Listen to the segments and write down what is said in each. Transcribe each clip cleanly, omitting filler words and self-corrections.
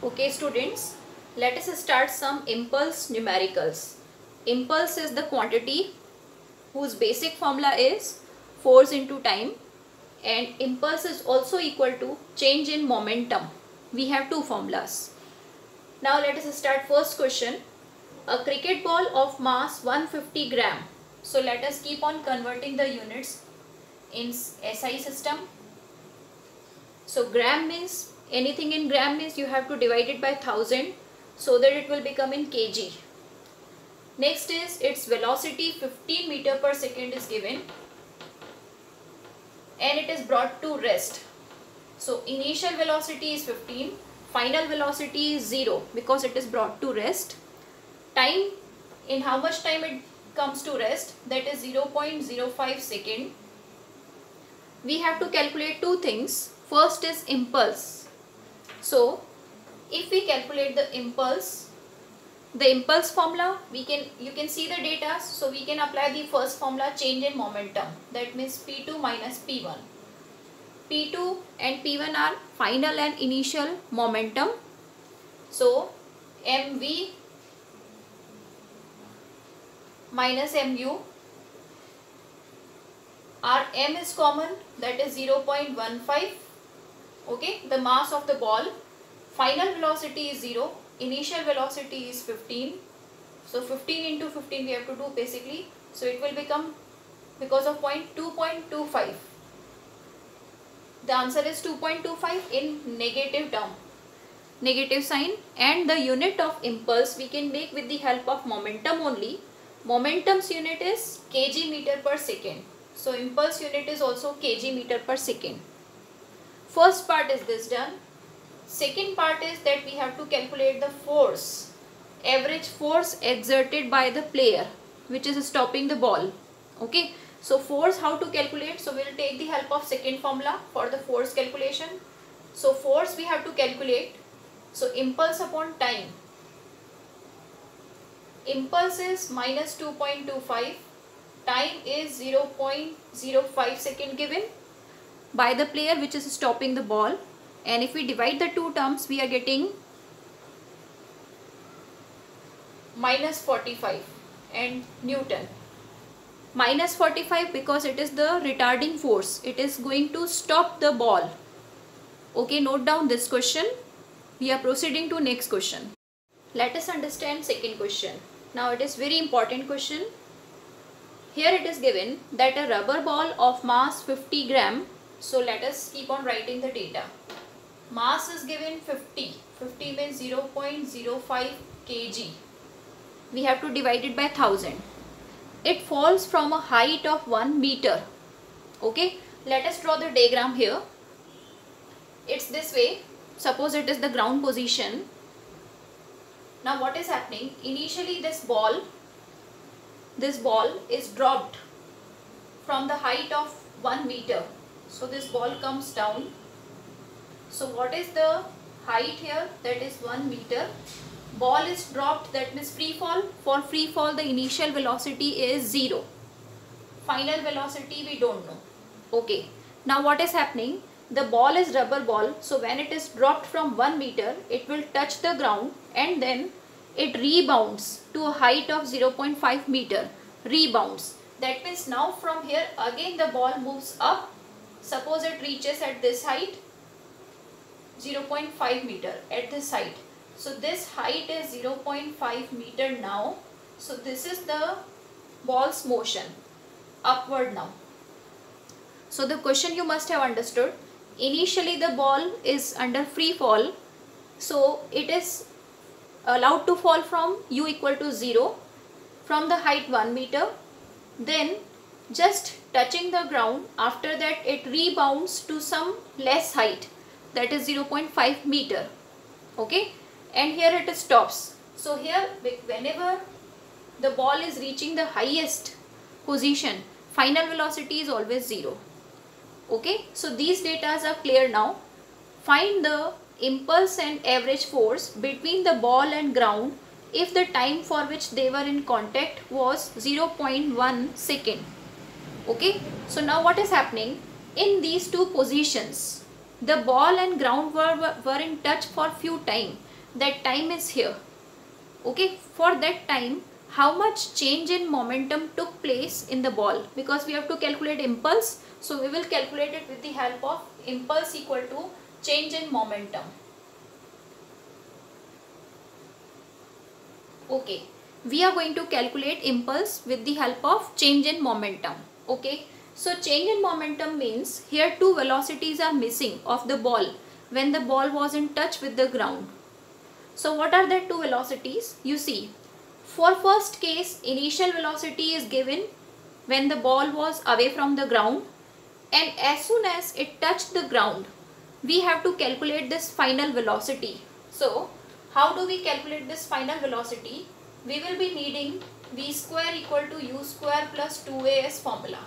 Okay students, let us start some impulse numericals. Impulse is the quantity whose basic formula is force into time, and impulse is also equal to change in momentum. We have two formulas. Now let us start first question. A cricket ball of mass 150 gram. So let us keep on converting the units in SI system. So gram means anything in gram means you have to divide it by 1000 so that it will become in kg. Next is its velocity 15 meter per second is given and it is brought to rest. So initial velocity is 15, final velocity is 0 because it is brought to rest. Time, in how much time it comes to rest, that is 0.05 second. We have to calculate two things. First is impulse. So if we calculate the impulse formula, you can see the data, so we can apply the first formula, change in momentum, that means P2 minus P1. P2 and P1 are final and initial momentum. So mv minus mu, our m is common, that is 0.15. okay, the mass of the ball, final velocity is 0, initial velocity is 15, so 15 into 15 we have to do basically, so it will become, because of 2.25, the answer is 2.25 in negative term, negative sign. And the unit of impulse we can make with the help of momentum only. Momentum's unit is kg meter per second, so impulse unit is also kg meter per second. First part is this done. Second part is that we have to calculate the force, average force exerted by the player which is stopping the ball. Okay, so force how to calculate, so we will take the help of second formula for the force calculation. So force we have to calculate, so impulse upon time, impulse is minus 2.25, time is 0.05 second given by the player which is stopping the ball, and if we divide the two terms we are getting minus 45 and Newton. Minus 45 because it is the retarding force, it is going to stop the ball. Okay, note down this question. We are proceeding to next question. Let us understand second question. Now it is very important question. Here it is given that a rubber ball of mass 50 gram. So let us keep on writing the data. Mass is given 50. 50 means 0.05 kg. We have to divide it by 1000. It falls from a height of 1 meter. Okay. Let us draw the diagram here. It's this way. Suppose it is the ground position. Now what is happening? Initially this ball is dropped from the height of 1 meter. So this ball comes down. So what is the height here? That is 1 meter. Ball is dropped, that means free fall. For free fall the initial velocity is 0. Final velocity we don't know. Okay. Now what is happening? The ball is rubber ball. So when it is dropped from 1 meter, it will touch the ground and then it rebounds to a height of 0.5 meter. Rebounds. That means now from here again the ball moves up. Suppose it reaches at this height 0.5 meter at this height. So this height is 0.5 meter now. So this is the ball's motion upward now. So the question you must have understood. Initially the ball is under free fall. So it is allowed to fall from u equal to 0 from the height 1 meter. Then just touching the ground, after that it rebounds to some less height, that is 0.5 meter. Okay, and here it stops. So here whenever the ball is reaching the highest position, final velocity is always 0. Okay, so these data are clear now. Find the impulse and average force between the ball and ground if the time for which they were in contact was 0.1 second. Okay, so now what is happening? In these two positions, the ball and ground were in touch for few time. That time is here. Okay, for that time, how much change in momentum took place in the ball? Because we have to calculate impulse, so we will calculate it with the help of impulse equal to change in momentum. Okay, we are going to calculate impulse with the help of change in momentum. Okay, so change in momentum means here two velocities are missing of the ball when the ball was in touch with the ground. So what are the two velocities? You see, for first case, initial velocity is given when the ball was away from the ground, and as soon as it touched the ground, we have to calculate this final velocity. So how do we calculate this final velocity? We will be needing v square equal to u square plus 2as formula.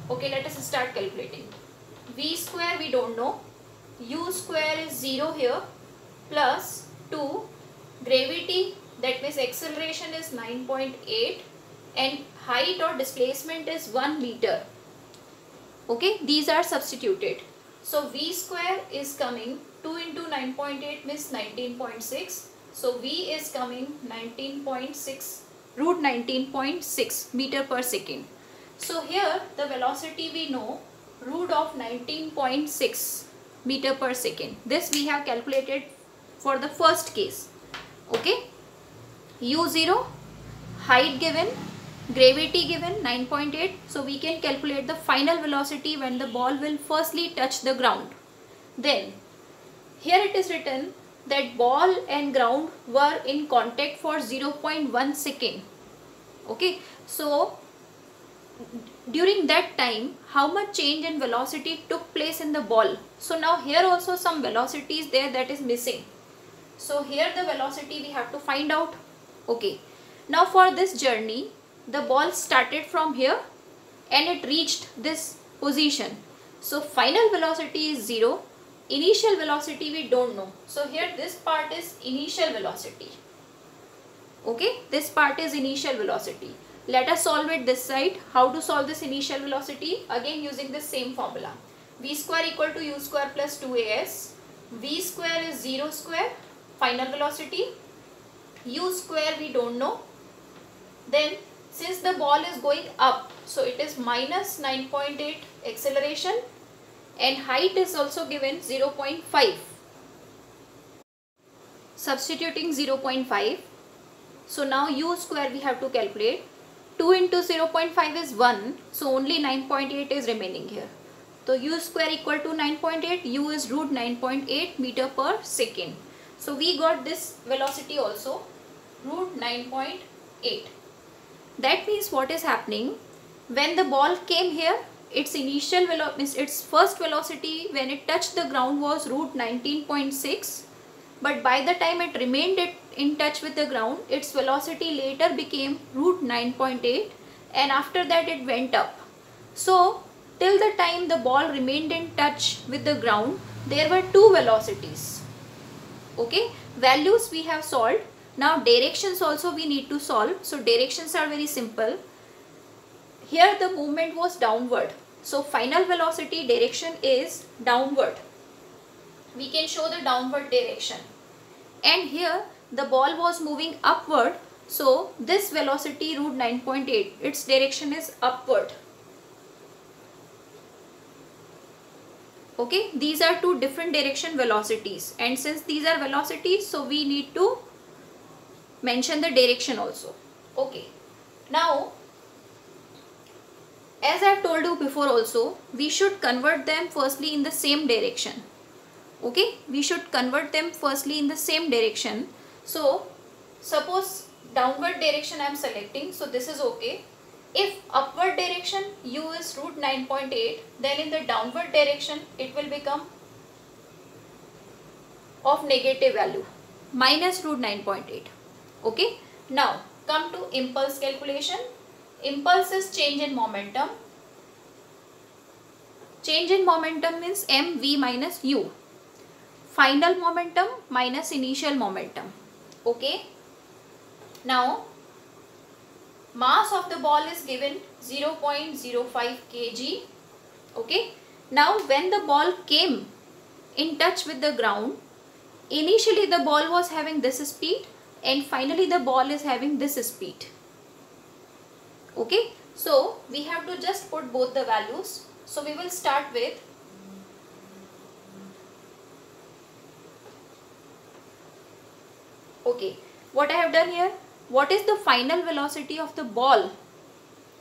Okay, let us start calculating. V square we don't know, u square is 0 here, plus 2, gravity, that means acceleration is 9.8, and height or displacement is 1 meter. Okay, these are substituted. So v square is coming 2 into 9.8 means 19.6. So v is coming 19.6, root 19.6 meter per second. So here the velocity we know, root of 19.6 meter per second. This we have calculated for the first case. Okay, u0, height given, gravity given 9.8. So we can calculate the final velocity when the ball will firstly touch the ground. Then here it is written that ball and ground were in contact for 0.1 second. Okay, so during that time, how much change in velocity took place in the ball? So now here also some velocity is there that is missing. So here the velocity we have to find out. Okay, now for this journey, the ball started from here and it reached this position. So final velocity is 0. Initial velocity we don't know. So here this part is initial velocity. Okay, this part is initial velocity. Let us solve it this side. How to solve this initial velocity? Again using the same formula. V square equal to u square plus 2as. V square is 0 square, final velocity. U square we don't know. Then since the ball is going up, so it is minus 9.8 acceleration, and height is also given 0.5. Substituting 0.5. So now u square we have to calculate. 2 into 0.5 is 1. So only 9.8 is remaining here. So u square equal to 9.8. U is root 9.8 meter per second. So we got this velocity also, root 9.8. That means what is happening? When the ball came here, its initial velocity, its first velocity when it touched the ground was root 19.6, but by the time it remained in touch with the ground, its velocity later became root 9.8, and after that it went up. So till the time the ball remained in touch with the ground, there were two velocities. Okay, values we have solved. Now directions also we need to solve. So directions are very simple. Here the movement was downward. So final velocity direction is downward. We can show the downward direction. And here the ball was moving upward. So this velocity root 9.8, its direction is upward. Okay, these are two different direction velocities, and since these are velocities, so we need to mention the direction also. Okay, now as I have told you before also, we should convert them firstly in the same direction. Okay, we should convert them firstly in the same direction. So suppose downward direction I am selecting, so this is okay. If upward direction u is root 9.8, then in the downward direction it will become of negative value, minus root 9.8. Okay, now come to impulse calculation. Impulse is change in momentum. Change in momentum means mv minus u. Final momentum minus initial momentum. Okay, now mass of the ball is given 0.05 kg. Okay, Now when the ball came in touch with the ground, initially the ball was having this speed and finally the ball is having this speed. Okay, so we have to just put both the values. So we will start with what I have done here. What is the final velocity of the ball?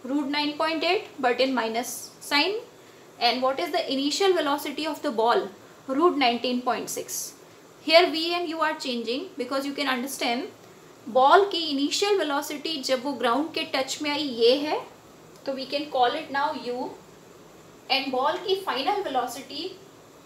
Root 9.8 but in minus sign. And what is the initial velocity of the ball? Root 19.6. Here v and u are changing because you can understand ball की initial velocity जब वो ground के touch में आई ये है, तो we can call it now u. And ball की final velocity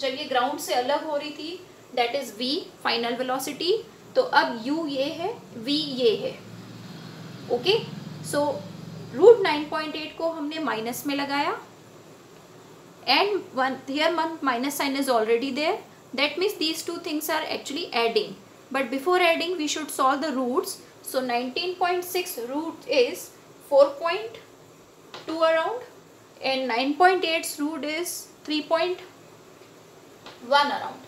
जब ये ग्राउंड से अलग हो रही थी, that is v final velocity. तो अब u ये है, v ये है. ओके, सो रूट 9.8 को हमने माइनस में लगाया and here minus sign is already there. That means these two things are actually adding. But before adding, we should solve the roots. So 19.6 root is 4.2 around, and 9.8's root is 3.1 around.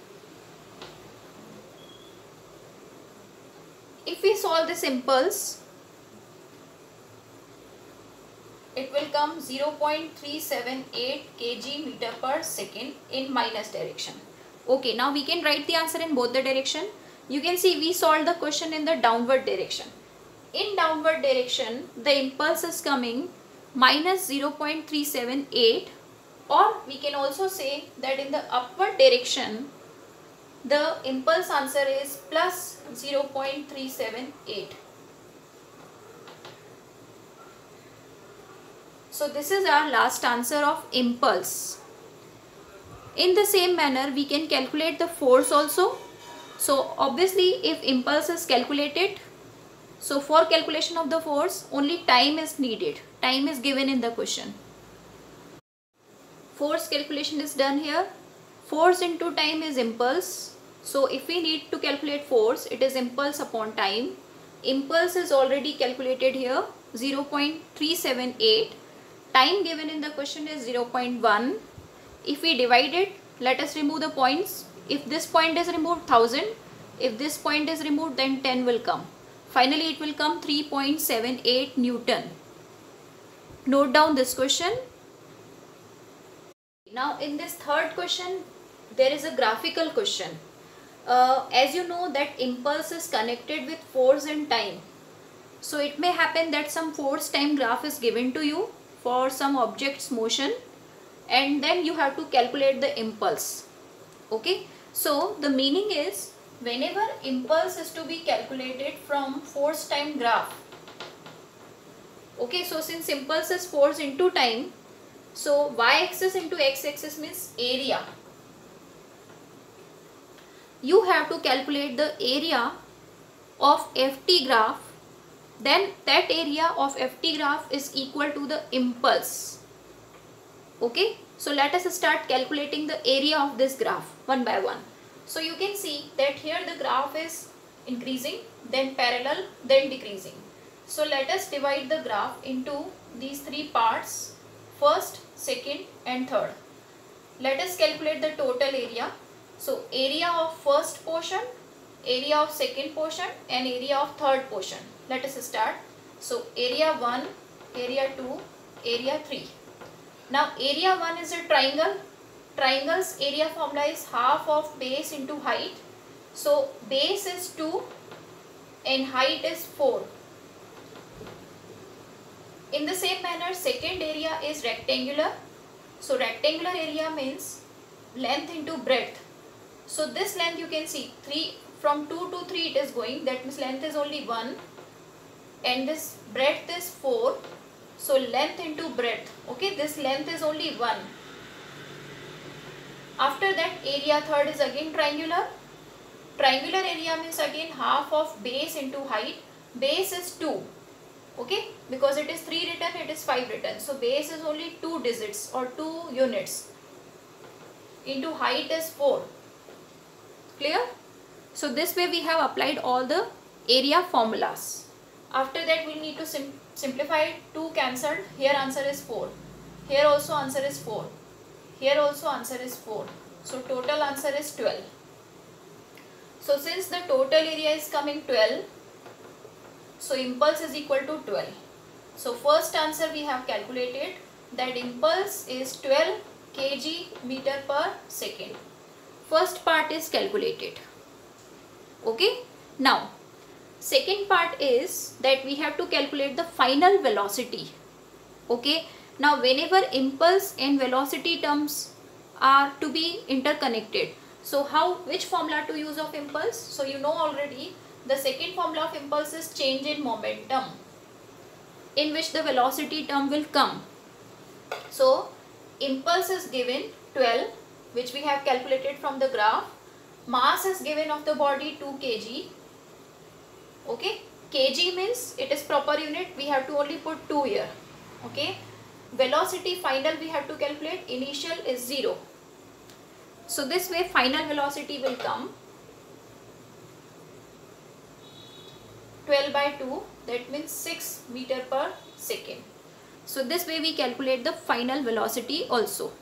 If we solve this impulse, it will come 0.378 kg meter per second in minus direction. Okay, now we can write the answer in both the direction. You can see we solved the question in the downward direction. In downward direction, the impulse is coming minus 0.378, or we can also say that in the upward direction, the impulse answer is plus 0.378. So this is our last answer of impulse. In the same manner, we can calculate the force also. So obviously if impulse is calculated, so for calculation of the force only time is needed. Time is given in the question. Force calculation is done here. Force into time is impulse. So if we need to calculate force, it is impulse upon time. Impulse is already calculated here, 0.378. Time given in the question is 0.1. If we divide it, let us remove the points. If this point is removed, 1000. If this point is removed, then 10 will come. Finally, it will come 3.78 Newton. Note down this question. Now, in this third question, there is a graphical question. As you know that impulse is connected with force and time. So, it may happen that some force time graph is given to you for some object's motion, and then you have to calculate the impulse. Okay, so the meaning is whenever impulse is to be calculated from force time graph. Okay, so since impulse is force into time, so y-axis into x-axis means area. You have to calculate the area of ft graph. Then that area of ft graph is equal to the impulse. Okay, so let us start calculating the area of this graph one by one. So you can see that here the graph is increasing, then parallel, then decreasing. So let us divide the graph into these three parts, first, second and third. Let us calculate the total area. So area of first portion, area of second portion and area of third portion. Let us start. So area 1, area 2, area 3. Now area 1 is a triangle. Triangle's area formula is half of base into height. So base is 2 and height is 4. In the same manner, second area is rectangular. So rectangular area means length into breadth. So this length you can see 3 from 2 to 3 it is going. That means length is only 1 and this breadth is 4. So length into breadth. Okay, this length is only 1. After that, area third is again triangular. Triangular area means again half of base into height. Base is 2. Okay, because it is 3 written, it is 5 written. So base is only 2 digits or 2 units. Into height is 4. Clear? So this way we have applied all the area formulas. After that we need to simplify. 2 cancelled. Here answer is 4. Here also answer is 4. Here also answer is 4. So total answer is 12. So since the total area is coming 12, so impulse is equal to 12. So first answer we have calculated that impulse is 12 kg meter per second. First part is calculated. Okay. Now second part is that we have to calculate the final velocity. Okay. Now whenever impulse and velocity terms are to be interconnected, so which formula to use of impulse? So you know already, the second formula of impulse is change in momentum, in which the velocity term will come. So impulse is given 12, which we have calculated from the graph. Mass is given of the body 2 kg. Okay, kg means it is proper unit, we have to only put 2 here. Okay, velocity final we have to calculate, initial is 0. So this way final velocity will come 12 by 2, that means 6 meter per second. So this way we calculate the final velocity also.